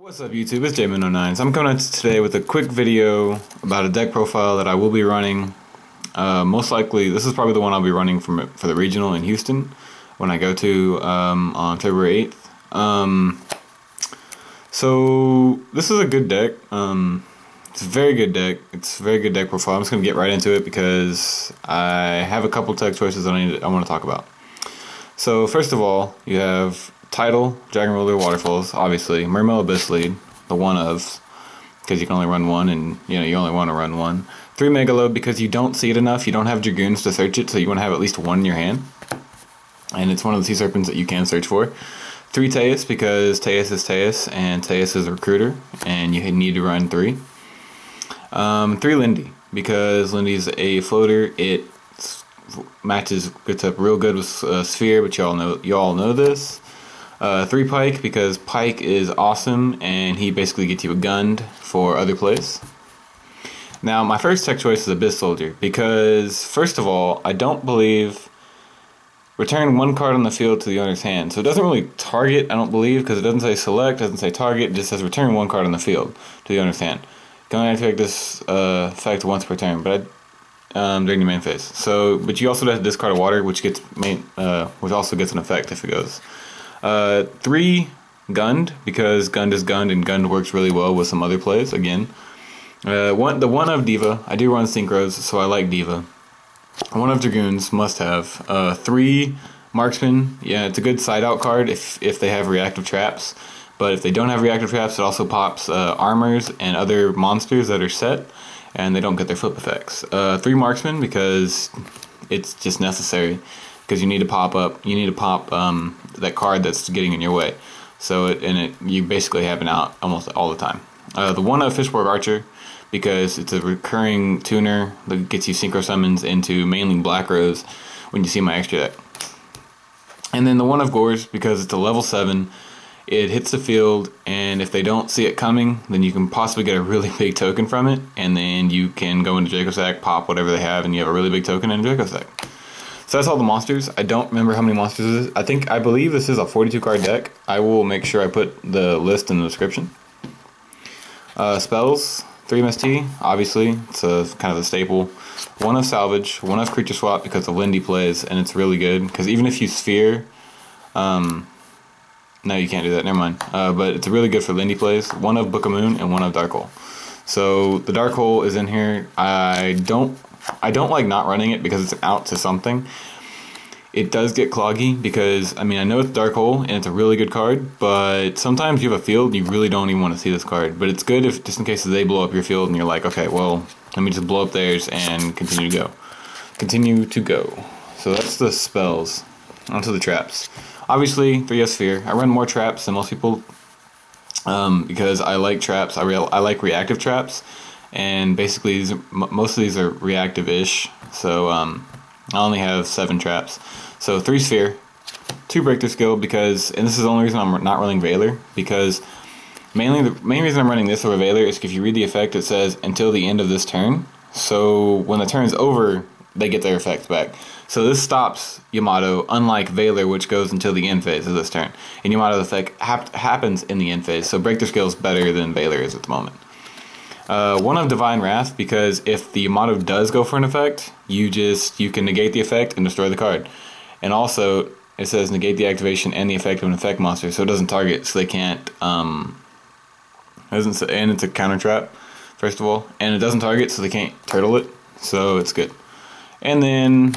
What's up YouTube, it's J-Man09. So I'm coming at you today with a quick video about a deck profile that I will be running. Most likely, this is probably the one I'll be running for the regional in Houston when I go to on February 8th. So this is a good deck. It's a very good deck. It's a very good deck profile. I'm just going to get right into it because I have a couple tech choices I want to talk about. So first of all, you have Tidal, Dragon Ruler, Waterfalls, obviously. Mermail, Abyssleed, the one-ofs, because you can only run one, and you only want to run one. 3 Megalo, because you don't see it enough. You don't have Dragoons to search it, so you want to have at least one in your hand. And it's one of the sea serpents that you can search for. 3 Teus, because Teus is Teus, and Teus is a recruiter, and you need to run 3. 3 Lindy, because Lindy's a floater. It gets up real good with Sphere, but you all know this. 3 Pike, because Pike is awesome and he basically gets you a gunned for other plays. Now my first tech choice is Abyss Soldier, because first of all, I don't believe return 1 card on the field to the owner's hand. So it doesn't really target, I don't believe, because it doesn't say select, doesn't say target, it just says return 1 card on the field to the owner's hand. You can only activate this effect once per turn, but during your main phase. So, but you also have to discard a water, which also gets an effect if it goes. 3 Gunned, because Gunned is Gunned, and Gunned works really well with some other plays, again. The one of Diva, I do run Synchros, so I like Diva. 1 of Dragoons, must have. 3 Marksman, yeah, it's a good side-out card if they have reactive traps, but if they don't have reactive traps, it also pops armors and other monsters that are set, and they don't get their flip effects. 3 Marksman, because it's just necessary. Because you need to pop that card that's getting in your way. So you basically have an out almost all the time. The one of Fishborg Archer, because it's a recurring tuner that gets you synchro summons into mainly Black Rose when you see my extra deck. And then the one of Gorz, because it's a level 7, it hits the field, and if they don't see it coming, then you can possibly get a really big token from it, and then you can go into Dracossack, pop whatever they have, and you have a really big token in Dracossack. So that's all the monsters. I don't remember how many monsters it is. I believe this is a 42 card deck. I will make sure I put the list in the description. Spells, 3 MST, obviously. It's kind of a staple. 1 of Salvage, 1 of Creature Swap because of Lindy plays, and it's really good. Because even if you Sphere, no, you can't do that, never mind. But it's really good for Lindy plays. 1 of Book of Moon and 1 of Dark Hole. So the Dark Hole is in here. I don't like not running it because it's out to something. It does get cloggy because, I know it's Dark Hole and it's a really good card, but sometimes you have a field and you really don't even want to see this card. But it's good if, just in case they blow up your field and you're like, okay, well, let me just blow up theirs and continue to go. Continue to go. So that's the spells. Onto the traps. Obviously, 3 Sphere. I run more traps than most people because I like traps. I like reactive traps. And basically, most of these are reactive-ish, so I only have 7 traps. So 3 Sphere, 2 Breakthrough Skill, because, and this is the only reason I'm not running Veiler, because the main reason I'm running this over Veiler is if you read the effect, it says, until the end of this turn. So when the turn's over, they get their effect back. So this stops Yamato, unlike Veiler, which goes until the end phase of this turn. And Yamato's effect happens in the end phase, so Breakthrough Skill is better than Veiler is at the moment. 1 of Divine Wrath, because if the Yamato does go for an effect, you can negate the effect and destroy the card. And also, it says negate the activation and the effect of an effect monster, so it doesn't target, so they can't, and it's a counter trap, first of all, and it doesn't target, so they can't turtle it, so it's good. And then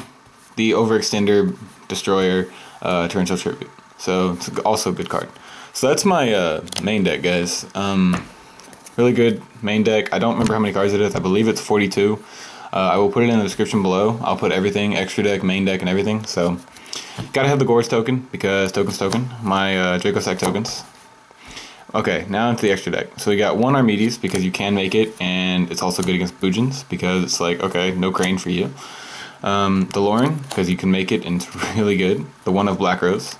the Overextender Destroyer, Torrential Tribute, so it's also a good card. So that's my main deck, guys. Really good main deck. I don't remember how many cards it is. I believe it's 42. I will put it in the description below. I'll put everything, extra deck, main deck, and everything. So, gotta have the Gorz token, because token's token. My Dracossack tokens. Okay, now into the extra deck. So we got 1 Armades, because you can make it, and it's also good against Boojins, because it's like, okay, no crane for you. dewloren, because you can make it, and it's really good. The 1 of Black Rose.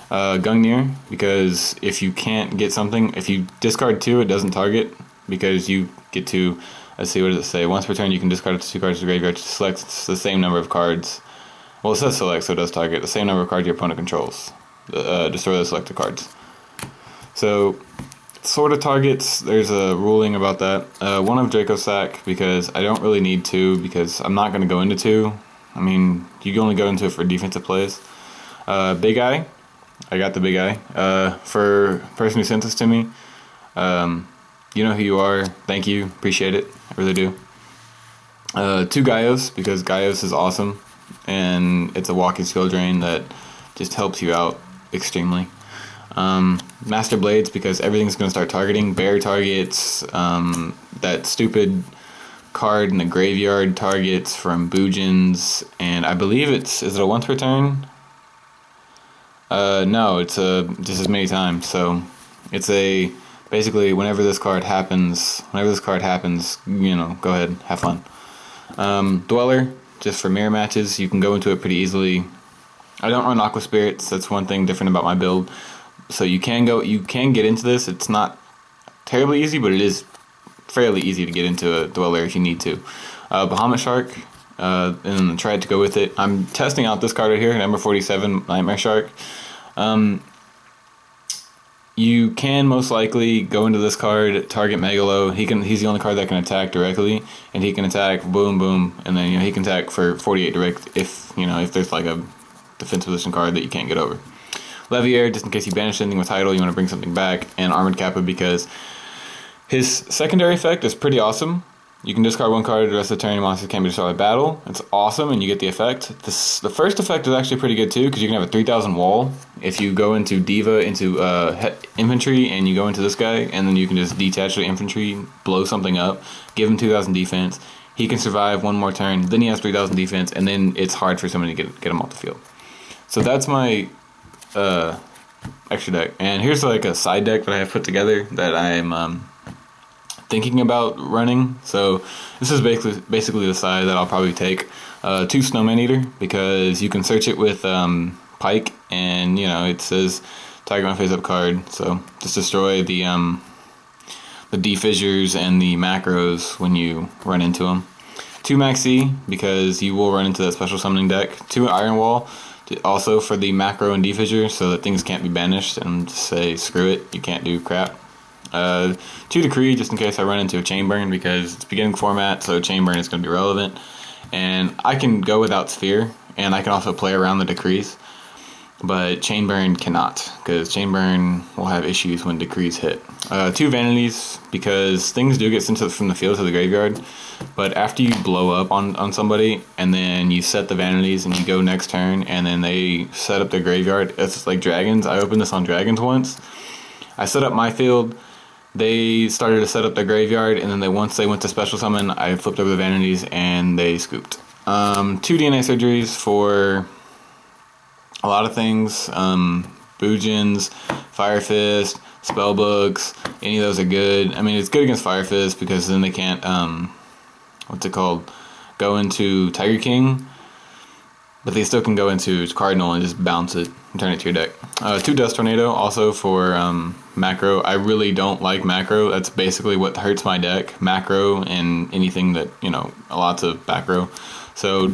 Gungnir, because if you can't get something, if you discard 2, it doesn't target, because you get to, let's see, what does it say? Once per turn, you can discard up to 2 cards to the graveyard to select the same number of cards. Well, it says select, so it does target the same number of cards your opponent controls. Destroy those selected cards. So, sort of targets, there's a ruling about that. One of Dracossack, because I don't really need two, because I'm not going to go into two. I mean, you can only go into it for defensive plays. Big Eye, I got the Big Eye. For the person who sent this to me, you know who you are. Thank you, appreciate it, I really do. Two Gios, because Gios is awesome, and it's a walking skill drain that just helps you out extremely. Master Blades, because everything's going to start targeting. Bear targets, that stupid card in the graveyard targets from Boojins, and I believe is it a once per turn? No, it's just as many times, so it's basically whenever this card happens, you know, go ahead, have fun. Dweller, just for mirror matches, you can go into it pretty easily. I don't run Aqua Spirits, that's one thing different about my build. So you can get into this. It's not terribly easy, but it is fairly easy to get into a Dweller if you need to. Bahamut Shark, and tried to go with it. I'm testing out this card right here, number 47, Nightmare Shark. You can most likely go into this card, target Megalo. He's the only card that can attack directly, and he can attack boom boom, and then he can attack for 48 direct if there's like a defense position card that you can't get over. Leviair, just in case you banish anything with Tidal, you want to bring something back, and Armored Kappa because his secondary effect is pretty awesome. You can discard one card the rest of the turn, monsters can't be destroyed by battle. It's awesome, and you get the effect. The first effect is actually pretty good too, because you can have a 3,000 wall. If you go into Diva, into Infantry, and you go into this guy, and then you can just detach the Infantry, blow something up, give him 2,000 defense. He can survive one more turn, then he has 3,000 defense, and then it's hard for somebody to get him off the field. So that's my extra deck. And here's like a side deck that I have put together that I'm thinking about running. So this is basically the side that I'll probably take. 2 Snowman Eater, because you can search it with Pike, and it says target my face up card, so just destroy the defissures and the macros when you run into them. 2 Maxi, because you will run into that special summoning deck. 2 Iron Wall, also for the macro and defissure, so that things can't be banished and just say screw it, you can't do crap. 2 Decree, just in case I run into a Chain Burn, because it's beginning format, so Chain Burn is going to be relevant. And I can go without Sphere, and I can also play around the Decrees, but Chain Burn cannot, because Chain Burn will have issues when Decrees hit. 2 Vanities, because things do get sent from the field to the graveyard, but after you blow up on somebody, and then you set the Vanities, and you go next turn, and then they set up their graveyard, it's like Dragons. I opened this on Dragons once. I set up my field, they started to set up their graveyard, and then once they went to special summon, I flipped over the Vanities, and they scooped. 2 DNA Surgeries for a lot of things. Boojins, Fire Fist, Spellbooks, any of those are good. I mean, it's good against Fire Fist, because then they can't, go into Tiger King, but they still can go into Cardinal and just bounce it and turn it to your deck. 2 Dust Tornado, also for macro. I really don't like macro. That's basically what hurts my deck. Macro and anything that, lots of back row. So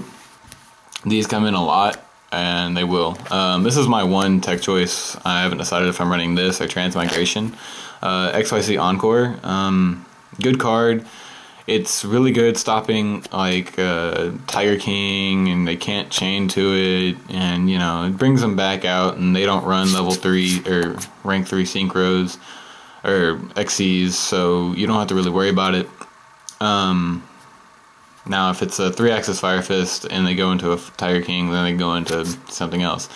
these come in a lot, and they will. This is my one tech choice. I haven't decided if I'm running this or Transmigration. XYZ Encore. Good card. It's really good stopping like Tiger King, and they can't chain to it, and it brings them back out, and they don't run level 3 or rank 3 synchros or XCs, so you don't have to really worry about it. Now if it's a 3-axis Fire Fist and they go into a Tiger King, then they go into something else.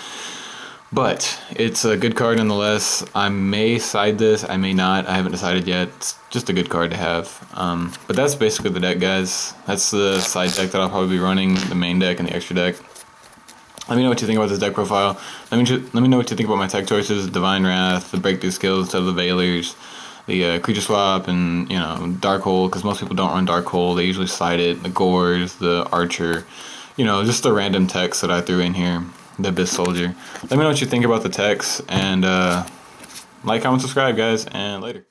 But it's a good card nonetheless. I may side this, I may not. I haven't decided yet. It's just a good card to have. But that's basically the deck, guys. That's the side deck that I'll probably be running, the main deck and the extra deck. Let me know what you think about this deck profile. Let me know what you think about my tech choices: Divine Wrath, the breakthrough skills instead of the Veilers, the creature swap, and Dark Hole, because most people don't run Dark Hole. They usually side it. The Gorz, the Archer, just the random techs that I threw in here. The Abyss Soldier. Let me know what you think about the techs, and like, comment, subscribe, guys, and later.